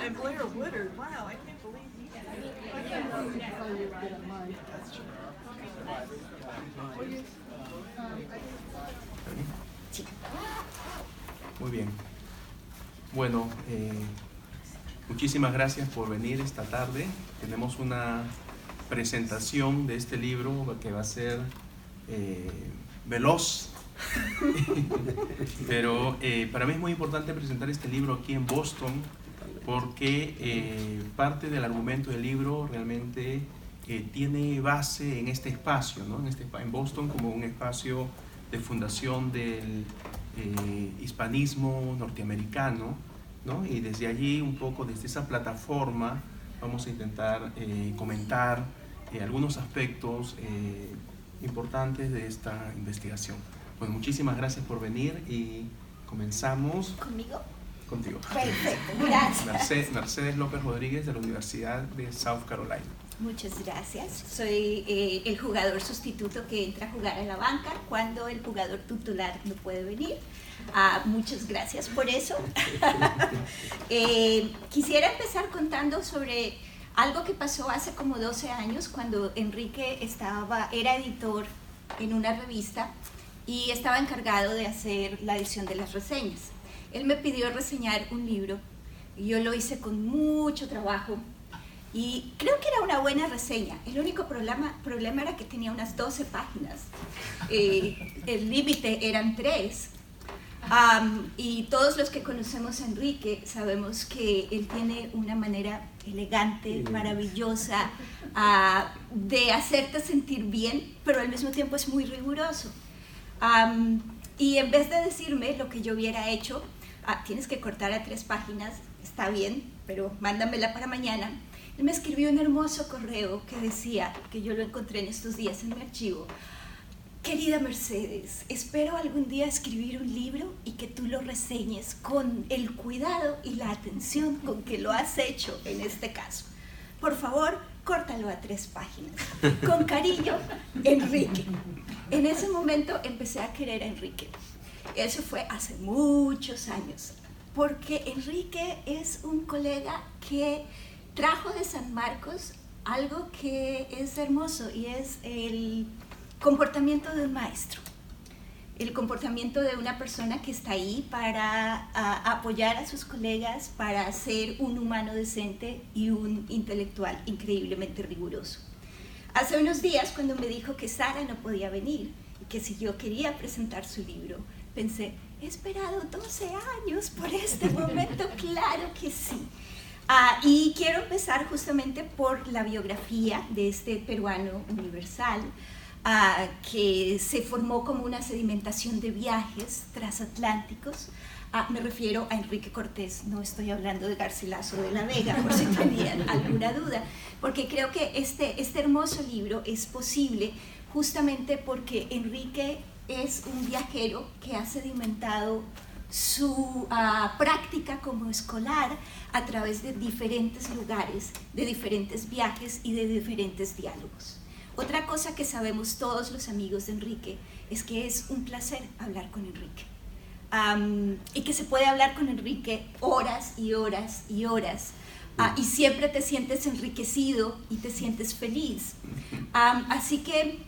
And Blair Woodard, wow, I can't believe he Muy bien. Bueno, muchísimas gracias por venir esta tarde. Tenemos una presentación de este libro que va a ser veloz. Pero para mí es muy importante presentar este libro aquí en Boston porque parte del argumento del libro realmente tiene base en este espacio, ¿no? En Boston como un espacio de fundación del hispanismo norteamericano, ¿no? Y desde allí, un poco desde esa plataforma, vamos a intentar comentar algunos aspectos importantes de esta investigación. Bueno, muchísimas gracias por venir y comenzamos. ¿Conmigo? Contigo. Perfecto, gracias. Mercedes López Rodríguez de la Universidad de South Carolina. Muchas gracias. Soy el jugador sustituto que entra a jugar a la banca cuando el jugador titular no puede venir. Muchas gracias por eso. Quisiera empezar contando sobre algo que pasó hace como 12 años cuando Enrique era editor en una revista y estaba encargado de hacer la edición de las reseñas. Él me pidió reseñar un libro y yo lo hice con mucho trabajo y creo que era una buena reseña. El único problema era que tenía unas 12 páginas. El límite eran 3. Y todos los que conocemos a Enrique sabemos que él tiene una manera elegante, maravillosa, de hacerte sentir bien, pero al mismo tiempo es muy riguroso. Y en vez de decirme lo que yo hubiera hecho, tienes que cortar a 3 páginas, está bien, pero mándamela para mañana. Él me escribió un hermoso correo que decía, que yo lo encontré en estos días en mi archivo: querida Mercedes, espero algún día escribir un libro y que tú lo reseñes con el cuidado y la atención con que lo has hecho en este caso. Por favor, córtalo a 3 páginas. Con cariño, Enrique. En ese momento empecé a querer a Enrique. Eso fue hace muchos años, porque Enrique es un colega que trajo de San Marcos algo que es hermoso y es el comportamiento de un maestro, el comportamiento de una persona que está ahí para apoyar a sus colegas, para ser un humano decente y un intelectual increíblemente riguroso. Hace unos días, cuando me dijo que Sara no podía venir y que si yo quería presentar su libro, pensé, he esperado 12 años por este momento, claro que sí. Y quiero empezar justamente por la biografía de este peruano universal, que se formó como una sedimentación de viajes transatlánticos. Me refiero a Enrique Cortés, no estoy hablando de Garcilaso de la Vega, por si tenían alguna duda, porque creo que este hermoso libro es posible justamente porque Enrique es un viajero que ha sedimentado su práctica como escolar a través de diferentes lugares, de diferentes viajes y de diferentes diálogos. Otra cosa que sabemos todos los amigos de Enrique es que es un placer hablar con Enrique. Y que se puede hablar con Enrique horas y horas y horas. Y siempre te sientes enriquecido y te sientes feliz. Así que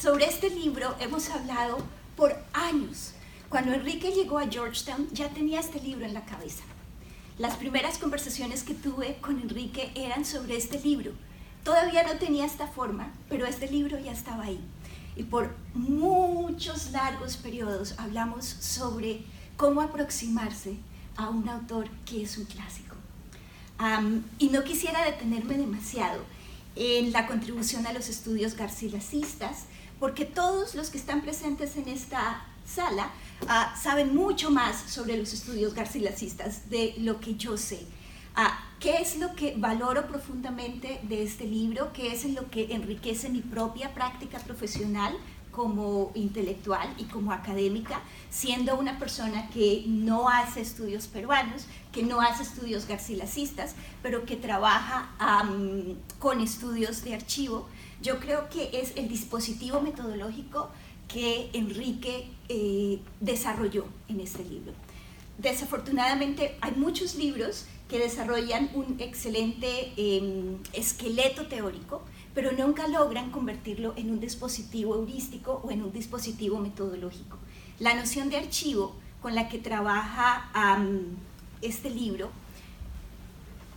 sobre este libro hemos hablado por años. Cuando Enrique llegó a Georgetown ya tenía este libro en la cabeza. Las primeras conversaciones que tuve con Enrique eran sobre este libro. Todavía no tenía esta forma, pero este libro ya estaba ahí. Y por muchos largos periodos hablamos sobre cómo aproximarse a un autor que es un clásico. Y no quisiera detenerme demasiado en la contribución a los estudios garcilacistas, porque todos los que están presentes en esta sala saben mucho más sobre los estudios garcilacistas de lo que yo sé. ¿Qué es lo que valoro profundamente de este libro? ¿Qué es lo que enriquece mi propia práctica profesional como intelectual y como académica, siendo una persona que no hace estudios peruanos, que no hace estudios garcilacistas, pero que trabaja con estudios de archivo? Yo creo que es el dispositivo metodológico que Enrique desarrolló en este libro. desafortunadamente hay muchos libros que desarrollan un excelente esqueleto teórico, pero nunca logran convertirlo en un dispositivo heurístico o en un dispositivo metodológico. La noción de archivo con la que trabaja este libro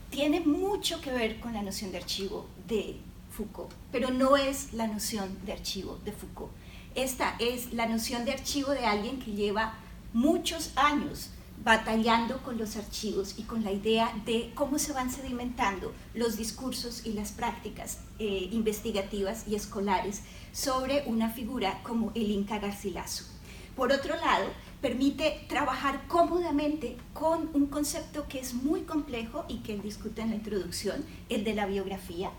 tiene mucho que ver con la noción de archivo de Foucault, pero no es la noción de archivo de Foucault. Esta es la noción de archivo de alguien que lleva muchos años batallando con los archivos y con la idea de cómo se van sedimentando los discursos y las prácticas investigativas y escolares sobre una figura como el Inca Garcilaso. Por otro lado, permite trabajar cómodamente con un concepto que es muy complejo y que él discute en la introducción, el de la biografía,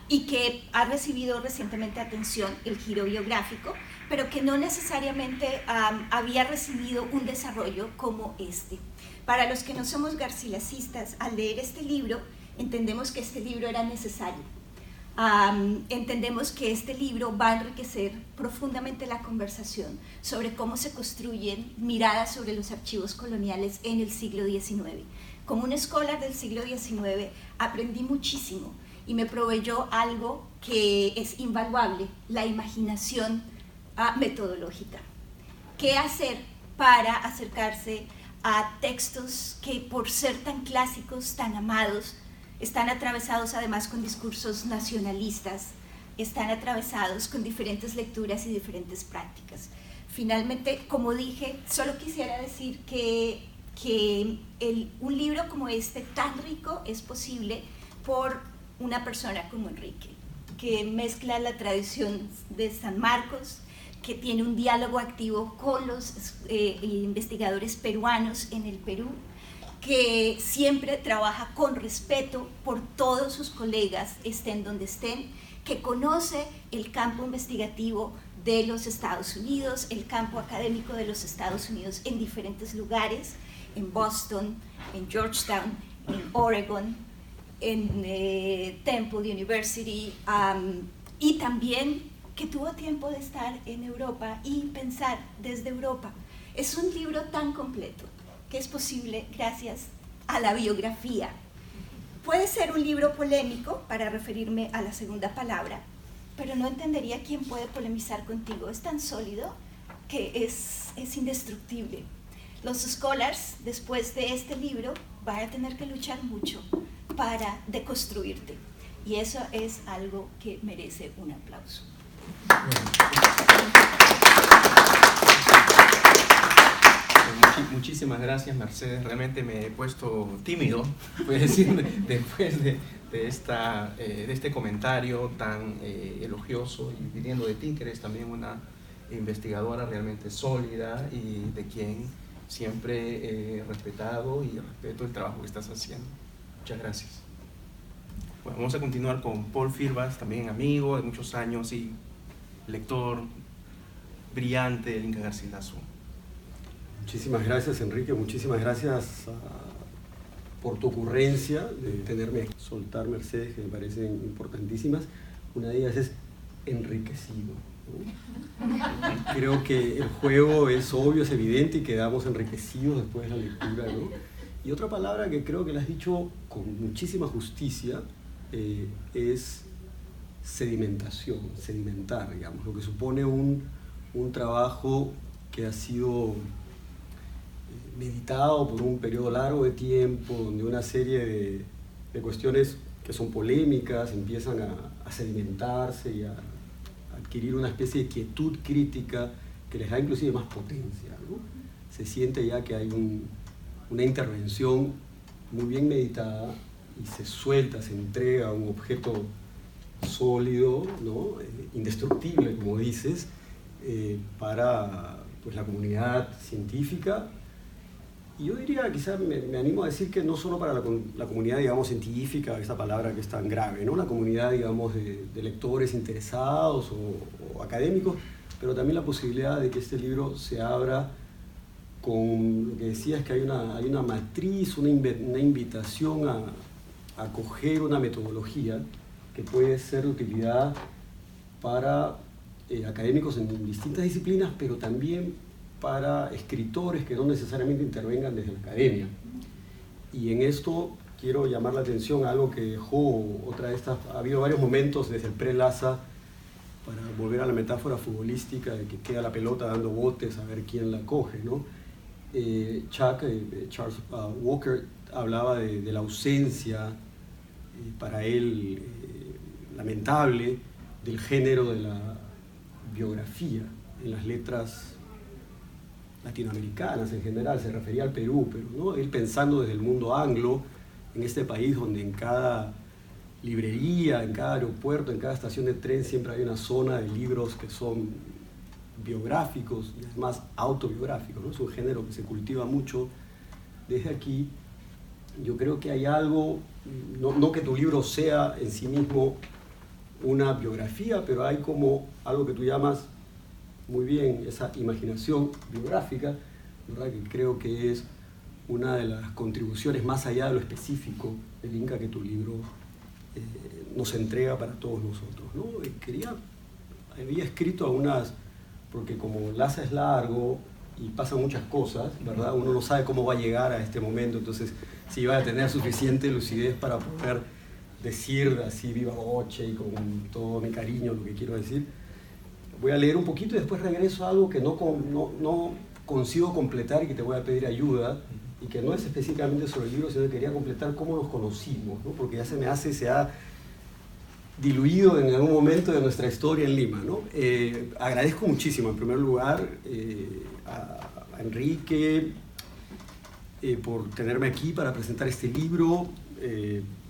y que ha recibido recientemente atención, el giro biográfico, pero que no necesariamente había recibido un desarrollo como este. Para los que no somos garcilacistas, al leer este libro, entendemos que este libro era necesario. Entendemos que este libro va a enriquecer profundamente la conversación sobre cómo se construyen miradas sobre los archivos coloniales en el siglo XIX. Como un escolar del siglo XIX aprendí muchísimo y me proveyó algo que es invaluable, la imaginación metodológica. ¿Qué hacer para acercarse a textos que, por ser tan clásicos, tan amados, están atravesados además con discursos nacionalistas, están atravesados con diferentes lecturas y diferentes prácticas? Finalmente, como dije, solo quisiera decir que un libro como este, tan rico, es posible por una persona como Enrique, que mezcla la tradición de San Marcos, que tiene un diálogo activo con los investigadores peruanos en el Perú, que siempre trabaja con respeto por todos sus colegas, estén donde estén, que conoce el campo investigativo de los Estados Unidos, el campo académico de los Estados Unidos en diferentes lugares, en Boston, en Georgetown, en Oregon, en Temple University, y también que tuvo tiempo de estar en Europa y pensar desde Europa. Es un libro tan completo que es posible gracias a la biografía. Puede ser un libro polémico, para referirme a la segunda palabra, pero no entendería quién puede polemizar contigo. Es tan sólido que es indestructible. Los scholars, después de este libro, van a tener que luchar mucho para deconstruirte. Y eso es algo que merece un aplauso. Muchísimas gracias, Mercedes. Realmente me he puesto tímido, puedes decir, después de este comentario tan elogioso, y viniendo de ti, que eres también una investigadora realmente sólida y de quien siempre he respetado y respeto el trabajo que estás haciendo. Muchas gracias. Bueno, vamos a continuar con Paul Firbas, también amigo de muchos años y lector brillante del Inca Garcilaso. Muchísimas gracias, Enrique, muchísimas gracias por tu ocurrencia de tenerme aquí. Soltar, Mercedes, que me parecen importantísimas. Una de ellas es enriquecido, ¿no? Creo que el juego es obvio, es evidente y quedamos enriquecidos después de la lectura, ¿no? Y otra palabra que creo que la has dicho con muchísima justicia es sedimentación, sedimentar, digamos, lo que supone un trabajo que ha sido meditado por un periodo largo de tiempo, donde una serie de cuestiones que son polémicas empiezan a sedimentarse y a adquirir una especie de quietud crítica que les da inclusive más potencia, ¿no? Se siente ya que hay una intervención muy bien meditada y se suelta, se entrega a un objeto sólido, ¿no? Indestructible, como dices, para pues, la comunidad científica. Y yo diría, quizás me animo a decir que no solo para la comunidad, digamos, científica, esa palabra que es tan grave, ¿no? La comunidad, digamos, de lectores interesados o académicos, pero también la posibilidad de que este libro se abra con lo que decías, que hay una matriz, una invitación a coger una metodología que puede ser de utilidad para académicos en distintas disciplinas, pero también para escritores que no necesariamente intervengan desde la academia. Y en esto quiero llamar la atención a algo que dejó otra de estas. Ha habido varios momentos desde el pre-Lasa, para volver a la metáfora futbolística de que queda la pelota dando botes a ver quién la coge, ¿no? Charles Walker hablaba de la ausencia, para él lamentable, del género de la biografía en las letras latinoamericanas en general. Se refería al Perú, pero ¿no? Él pensando desde el mundo anglo, en este país donde en cada librería, en cada aeropuerto, en cada estación de tren siempre hay una zona de libros que son biográficos y además autobiográficos, ¿no? Es un género que se cultiva mucho desde aquí. Yo creo que hay algo, no que tu libro sea en sí mismo una biografía, pero hay como algo que tú llamas muy bien esa imaginación biográfica, ¿verdad? Que creo que es una de las contribuciones más allá de lo específico del Inca que tu libro nos entrega para todos nosotros, ¿no? Había escrito algunas, porque como Lasa es largo y pasan muchas cosas, ¿verdad? Uno no sabe cómo va a llegar a este momento, entonces si va a tener suficiente lucidez para poder decir así viva voce y con todo mi cariño lo que quiero decir. Voy a leer un poquito y después regreso a algo que no consigo completar y que te voy a pedir ayuda, y que no es específicamente sobre el libro, sino que quería completar cómo nos conocimos, ¿no? Porque ya se ha diluido en algún momento de nuestra historia en Lima, ¿no? Agradezco muchísimo, en primer lugar, a Enrique por tenerme aquí para presentar este libro,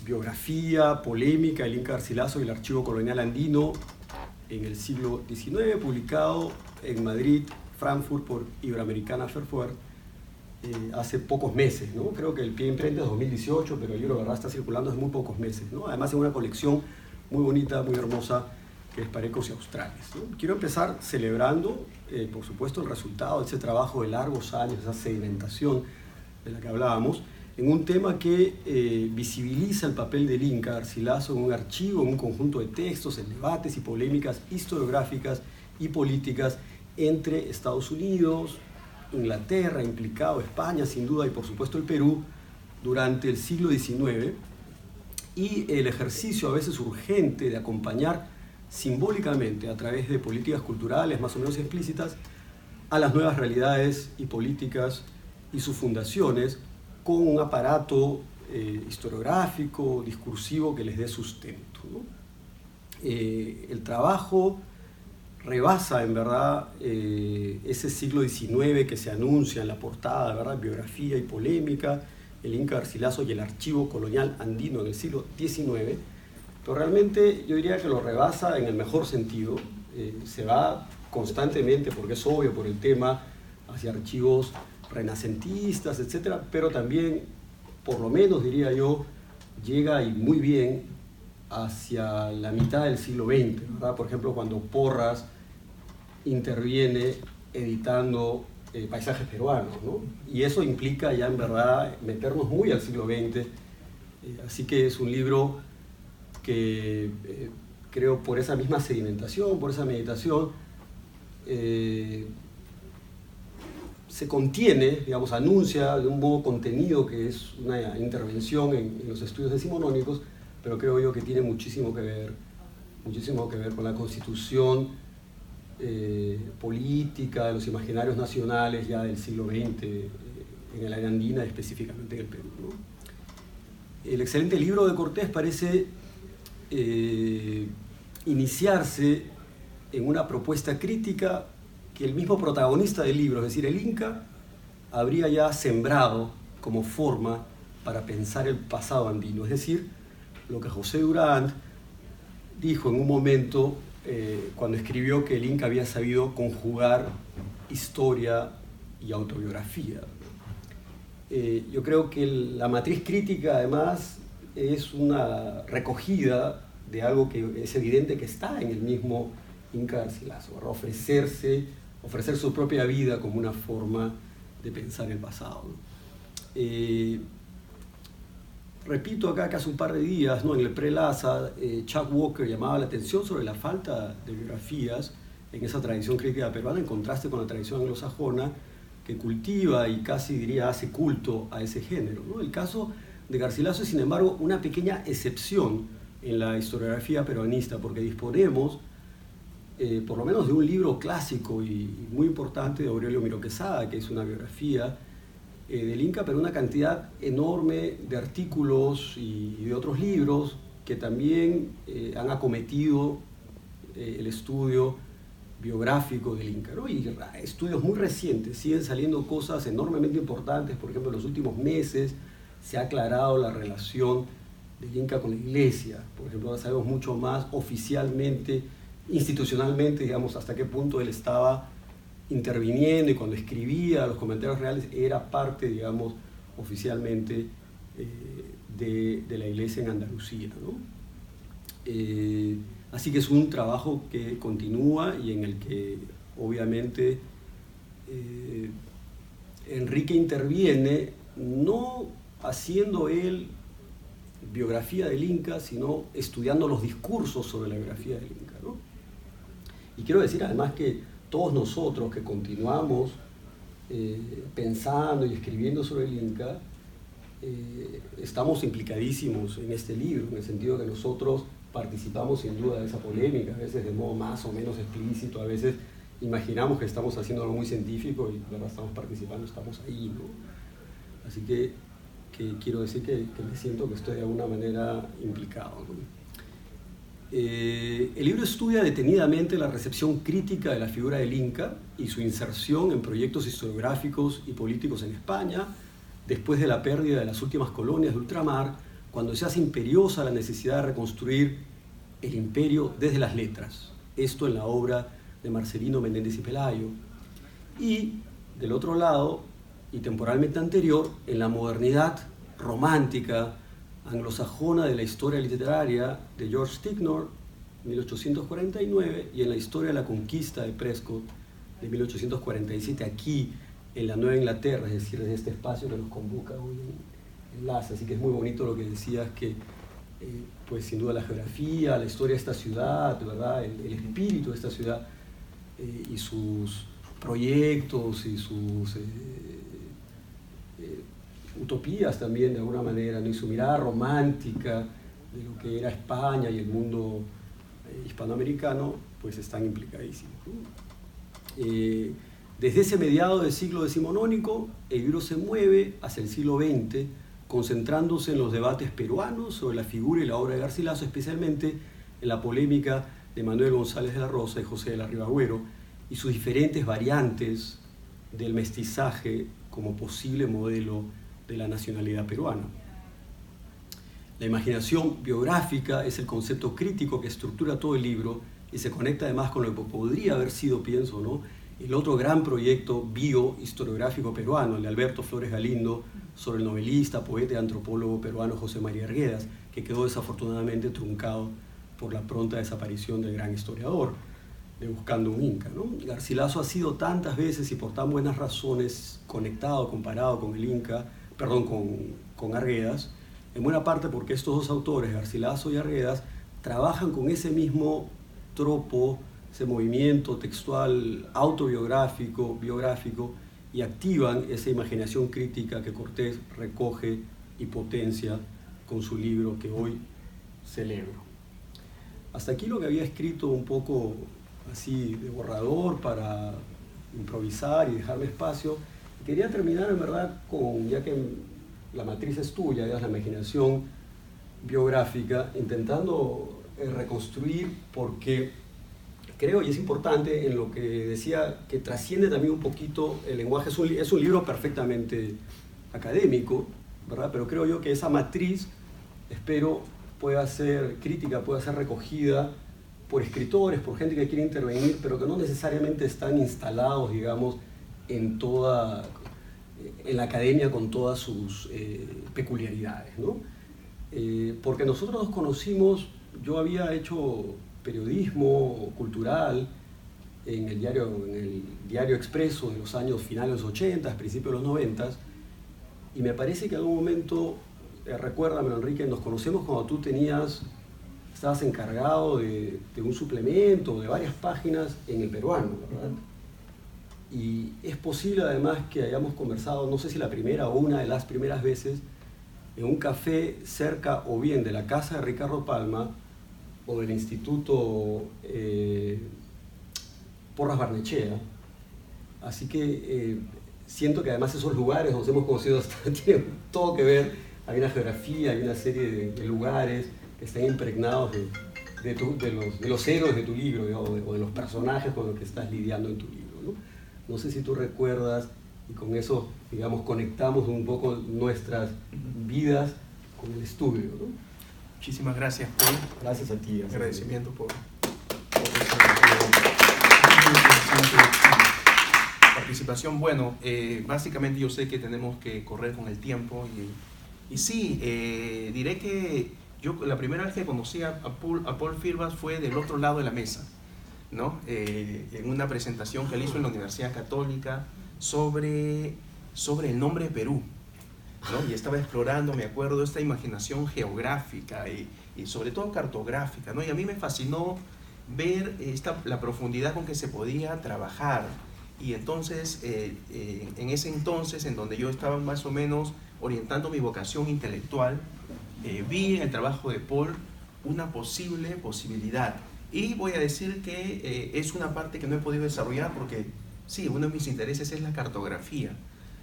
biografía, polémica, el Inca Garcilaso y el Archivo Colonial Andino en el siglo XIX, publicado en Madrid, Frankfurt, por Iberoamericana Verfeer, hace pocos meses, ¿no? Creo que el pie de imprenta es 2018, pero el libro de verdad está circulando hace muy pocos meses, ¿no? Además, en una colección muy bonita, muy hermosa, que es Parecos y Australes, ¿no? Quiero empezar celebrando, por supuesto, el resultado de ese trabajo de largos años, esa sedimentación de la que hablábamos, en un tema que visibiliza el papel del Inca Garcilaso en un archivo, en un conjunto de textos, en debates y polémicas historiográficas y políticas entre Estados Unidos, Inglaterra, implicado España, sin duda, y por supuesto el Perú, durante el siglo XIX, y el ejercicio a veces urgente de acompañar simbólicamente, a través de políticas culturales más o menos explícitas, a las nuevas realidades y políticas y sus fundaciones, con un aparato historiográfico, discursivo que les dé sustento, ¿no? El trabajo rebasa en verdad ese siglo XIX que se anuncia en la portada, ¿verdad? Biografía y polémica, el Inca Garcilaso y el Archivo Colonial Andino en el siglo XIX, pero realmente yo diría que lo rebasa en el mejor sentido. Se va constantemente, porque es obvio por el tema, hacia archivos renacentistas, etcétera, pero también, por lo menos diría yo, llega y muy bien hacia la mitad del siglo XX, ¿verdad? Por ejemplo, cuando Porras interviene editando paisajes peruanos, ¿no? Y eso implica ya en verdad meternos muy al siglo XX, así que es un libro que creo por esa misma sedimentación, por esa meditación, se contiene, digamos, anuncia de un modo contenido que es una intervención en los estudios decimonónicos, pero creo yo que tiene muchísimo que ver con la constitución política de los imaginarios nacionales ya del siglo XX en el área andina, específicamente en el Perú, ¿no? El excelente libro de Cortés parece iniciarse en una propuesta crítica que el mismo protagonista del libro, es decir, el Inca, habría ya sembrado como forma para pensar el pasado andino, es decir, lo que José Durand dijo en un momento cuando escribió que el Inca había sabido conjugar historia y autobiografía. Yo creo que la matriz crítica, además, es una recogida de algo que es evidente que está en el mismo Inca Garcilaso, ofrecer su propia vida como una forma de pensar el pasado, ¿no? Repito acá que hace un par de días, ¿no? En el pre-Lasa, Chuck Walker llamaba la atención sobre la falta de biografías en esa tradición crítica peruana, en contraste con la tradición anglosajona, que cultiva y casi diría hace culto a ese género, ¿no? El caso de Garcilaso es, sin embargo, una pequeña excepción en la historiografía peruanista, porque disponemos por lo menos de un libro clásico y muy importante de Aurelio Miró Quesada, que es una biografía del Inca, pero una cantidad enorme de artículos y de otros libros que también han acometido el estudio biográfico del Inca, ¿no? Y estudios muy recientes, siguen saliendo cosas enormemente importantes. Por ejemplo, en los últimos meses se ha aclarado la relación del Inca con la Iglesia. Por ejemplo, ahora sabemos mucho más oficialmente, institucionalmente, digamos, hasta qué punto él estaba interviniendo, y cuando escribía los comentarios reales era parte, digamos, oficialmente de la Iglesia en Andalucía, ¿no? Así que es un trabajo que continúa y en el que obviamente Enrique interviene, no haciendo él biografía del Inca, sino estudiando los discursos sobre la biografía del Inca, ¿no? Y quiero decir además que todos nosotros que continuamos pensando y escribiendo sobre el Inca, estamos implicadísimos en este libro, en el sentido que nosotros participamos sin duda de esa polémica, a veces de modo más o menos explícito, a veces imaginamos que estamos haciendo algo muy científico y la verdad estamos participando, estamos ahí, ¿no? Así que quiero decir que me siento que estoy de alguna manera implicado, ¿no? El libro estudia detenidamente la recepción crítica de la figura del Inca y su inserción en proyectos historiográficos y políticos en España, después de la pérdida de las últimas colonias de ultramar, cuando se hace imperiosa la necesidad de reconstruir el imperio desde las letras. Esto en la obra de Marcelino Menéndez y Pelayo. Y, del otro lado, y temporalmente anterior, en la modernidad romántica anglosajona de la historia literaria de George Ticknor, 1849, y en la historia de la conquista de Prescott, de 1847, aquí en la Nueva Inglaterra, es decir, en este espacio que nos convoca hoy en Enlace. Así que es muy bonito lo que decías, que pues sin duda la geografía, la historia de esta ciudad, ¿verdad? El espíritu de esta ciudad y sus proyectos y sus utopías también, de alguna manera, ¿no? Y su mirada romántica de lo que era España y el mundo hispanoamericano, pues están implicadísimos, ¿no? Desde ese mediado del siglo decimonónico, el libro se mueve hacia el siglo XX, concentrándose en los debates peruanos sobre la figura y la obra de Garcilaso, especialmente en la polémica de Manuel González de la Rosa y José de la Ribagüero, y sus diferentes variantes del mestizaje como posible modelo de la nacionalidad peruana. La imaginación biográfica es el concepto crítico que estructura todo el libro y se conecta además con lo que podría haber sido, pienso, ¿no?, el otro gran proyecto biohistoriográfico peruano, el de Alberto Flores Galindo, sobre el novelista, poeta y antropólogo peruano José María Arguedas, que quedó desafortunadamente truncado por la pronta desaparición del gran historiador de Buscando un Inca, ¿no? Garcilaso ha sido tantas veces y por tan buenas razones conectado, comparado con el Inca, con Arguedas, en buena parte porque estos dos autores, Garcilaso y Arguedas, trabajan con ese mismo tropo, ese movimiento textual autobiográfico, biográfico, y activan esa imaginación crítica que Cortés recoge y potencia con su libro que hoy celebro. Hasta aquí lo que había escrito un poco así de borrador para improvisar y dejarme espacio. Quería terminar en verdad con, ya que la matriz es tuya, ya es la imaginación biográfica, intentando reconstruir, porque creo, y es importante en lo que decía, que trasciende también un poquito el lenguaje. Es un libro perfectamente académico, ¿verdad? Pero creo yo que esa matriz, espero, pueda ser crítica, pueda ser recogida por escritores, por gente que quiere intervenir, pero que no necesariamente están instalados, digamos, en la academia con todas sus peculiariariedades, ¿no? Porque nosotros nos conocimos, yo había hecho periodismo cultural en el diario Expreso de los años finales de los 80, principios de los 90, y me parece que en algún momento, recuérdamelo Enrique, nos conocemos cuando tú tenías estabas encargado de un suplemento, de varias páginas en el peruano, ¿verdad? Y es posible además que hayamos conversado, no sé si la primera o una de las primeras veces, en un café cerca o bien de la casa de Ricardo Palma o del Instituto Porras Barnechea. Así que siento que además esos lugares nos hemos conocido tienen todo que ver. Hay una geografía, hay una serie de lugares que están impregnados de los héroes de tu libro, digamos, o de los personajes con los que estás lidiando en tu libro, ¿no? No sé si tú recuerdas, y con eso, digamos, conectamos un poco nuestras vidas con el estudio, ¿no? Muchísimas gracias, Paul. Gracias a ti. Agradecimiento por participación. Bueno, básicamente yo sé que tenemos que correr con el tiempo y sí, diré que yo la primera vez que conocí a Paul Firvas fue del otro lado de la mesa, ¿no? En una presentación que él hizo en la Universidad Católica sobre el nombre de Perú, ¿no? Y estaba explorando, me acuerdo, esta imaginación geográfica y sobre todo cartográfica, ¿no? Y a mí me fascinó ver la profundidad con que se podía trabajar. Y entonces, en ese entonces, en donde yo estaba más o menos orientando mi vocación intelectual, vi en el trabajo de Paul una posibilidad. Y voy a decir que es una parte que no he podido desarrollar porque, sí, uno de mis intereses es la cartografía,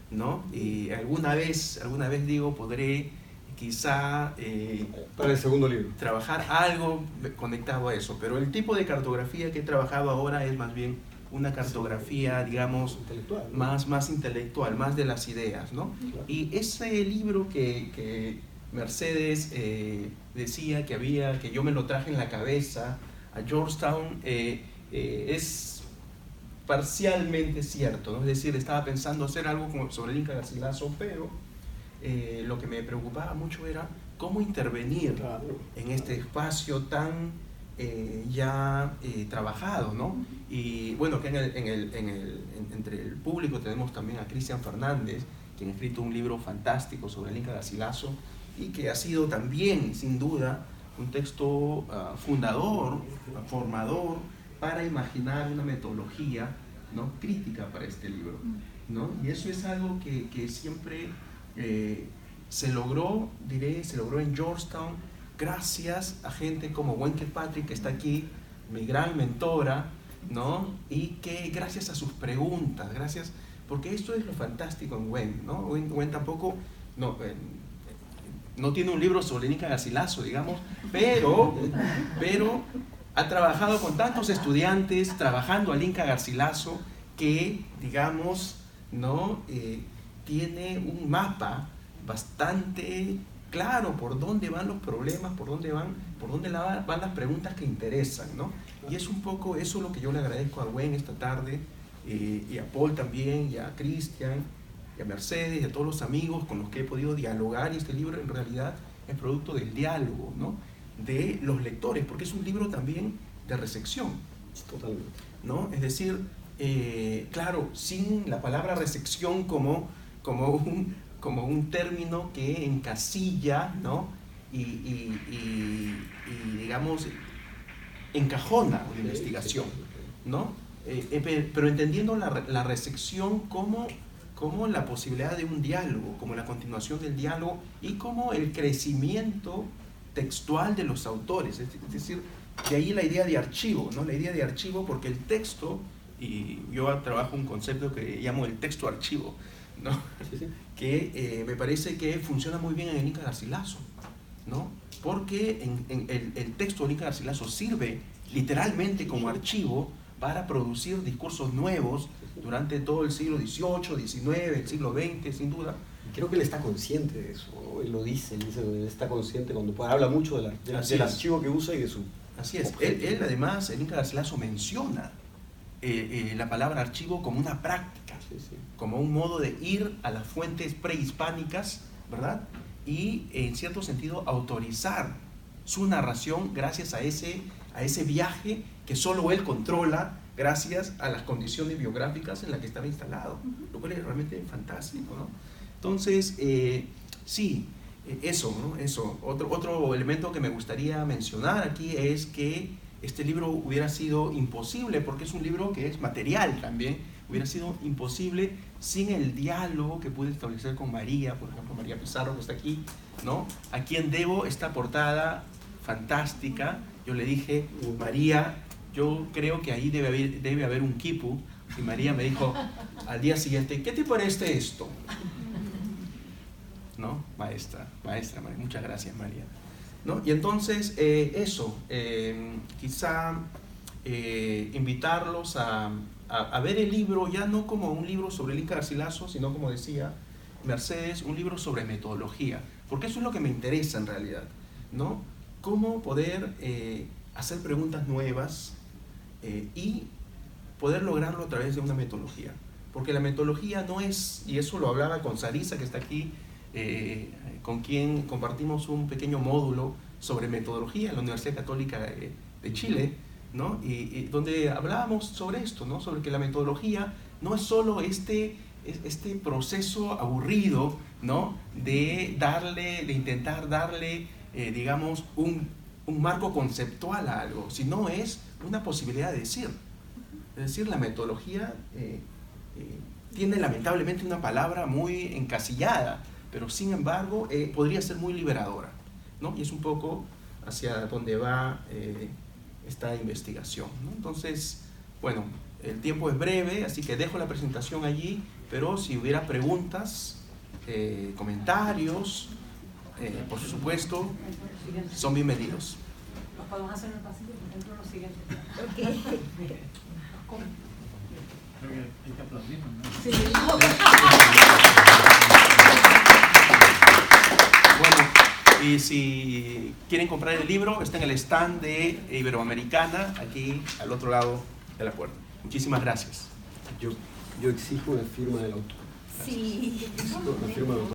¿no? Y alguna vez digo, podré quizá para el segundo libro trabajar algo conectado a eso, pero el tipo de cartografía que he trabajado ahora es más bien una cartografía, digamos, intelectual, ¿no? más intelectual, más de las ideas, ¿no? Claro. Y ese libro que Mercedes decía que yo me lo traje en la cabeza a Georgetown, es parcialmente cierto, ¿no? Es decir, estaba pensando hacer algo sobre el Inca Garcilaso, pero lo que me preocupaba mucho era cómo intervenir en este espacio tan ya trabajado, ¿no? Y bueno, que entre el público tenemos también a Cristian Fernández, quien ha escrito un libro fantástico sobre el Inca Garcilaso y que ha sido también, sin duda, un texto fundador, formador, para imaginar una metodología, ¿no? Crítica para este libro, ¿no? Y eso es algo que siempre se logró en Georgetown gracias a gente como Wenke Patrick, que está aquí, mi gran mentora, ¿no? Y que gracias a sus preguntas, porque esto es lo fantástico en Wen, ¿no? Wen tampoco no tiene un libro sobre Inca Garcilaso, digamos, pero ha trabajado con tantos estudiantes trabajando al Inca Garcilaso que, digamos, ¿no? Tiene un mapa bastante claro por dónde van los problemas, por dónde van las preguntas que interesan, ¿no? Y es un poco eso lo que yo le agradezco a Wen esta tarde, y a Paul también, y a Cristian, y a Mercedes, y a todos los amigos con los que he podido dialogar. Y este libro en realidad es producto del diálogo, ¿no? De los lectores, porque es un libro también de recepción. Totalmente. ¿No? Es decir, claro, sin la palabra recepción como un término que encasilla, ¿no? y digamos, encajona una investigación, ¿no? Pero entendiendo la recepción como la posibilidad de un diálogo, como la continuación del diálogo y como el crecimiento textual de los autores. Es decir, de ahí la idea de archivo, ¿no? La idea de archivo, porque el texto, y yo trabajo un concepto que llamo el texto archivo, ¿no? Sí, sí. Que me parece que funciona muy bien en el Inca Garcilaso, ¿no? Porque el texto del Inca Garcilaso sirve literalmente como archivo para producir discursos nuevos durante todo el siglo XVIII, XIX, el siglo XX, sin duda. Creo que él está consciente de eso, ¿no? Él lo dice, él está consciente cuando habla mucho del archivo que usa y de su... Así es. Él además, el Inca Garcilaso menciona la palabra archivo como una práctica, como un modo de ir a las fuentes prehispánicas, ¿verdad? Y en cierto sentido autorizar su narración gracias a ese viaje que solo él controla gracias a las condiciones biográficas en las que estaba instalado, lo cual es realmente fantástico, ¿no? Entonces, sí, eso, ¿no? Eso. Otro elemento que me gustaría mencionar aquí es que este libro hubiera sido imposible, porque es un libro que es material también, hubiera sido imposible sin el diálogo que pude establecer con María, por ejemplo, María Pizarro, que está aquí, ¿no? A quien debo esta portada fantástica. Yo le dije, María, yo creo que ahí debe haber un quipu, y María me dijo al día siguiente, ¿qué te parece esto? ¿No? Maestra, María. Muchas gracias, María. ¿No? Y entonces, quizá invitarlos a ver el libro, ya no como un libro sobre el Inca Garcilaso, sino, como decía Mercedes, un libro sobre metodología, porque eso es lo que me interesa en realidad, ¿no? Cómo poder hacer preguntas nuevas y poder lograrlo a través de una metodología, porque la metodología no es, y eso lo hablaba con Sarisa, que está aquí, con quien compartimos un pequeño módulo sobre metodología en la Universidad Católica de Chile, ¿no? Y donde hablábamos sobre esto, ¿no? Sobre que la metodología no es solo este proceso aburrido, ¿no? De intentar darle, digamos, un marco conceptual a algo, sino es una posibilidad de decir. Es decir, la metodología tiene lamentablemente una palabra muy encasillada, pero sin embargo podría ser muy liberadora, ¿no? Y es un poco hacia donde va esta investigación, ¿no? Entonces, bueno, el tiempo es breve, así que dejo la presentación allí, pero si hubiera preguntas, comentarios, por supuesto, son bienvenidos. Nos podemos hacer el pasillo, por ejemplo, lo siguiente. Creo que hay que aplaudir, ¿no? Sí. Bueno, y si quieren comprar el libro, está en el stand de Iberoamericana, aquí al otro lado de la puerta. Muchísimas gracias. Yo exijo la firma del autor. Sí. La firma del autor.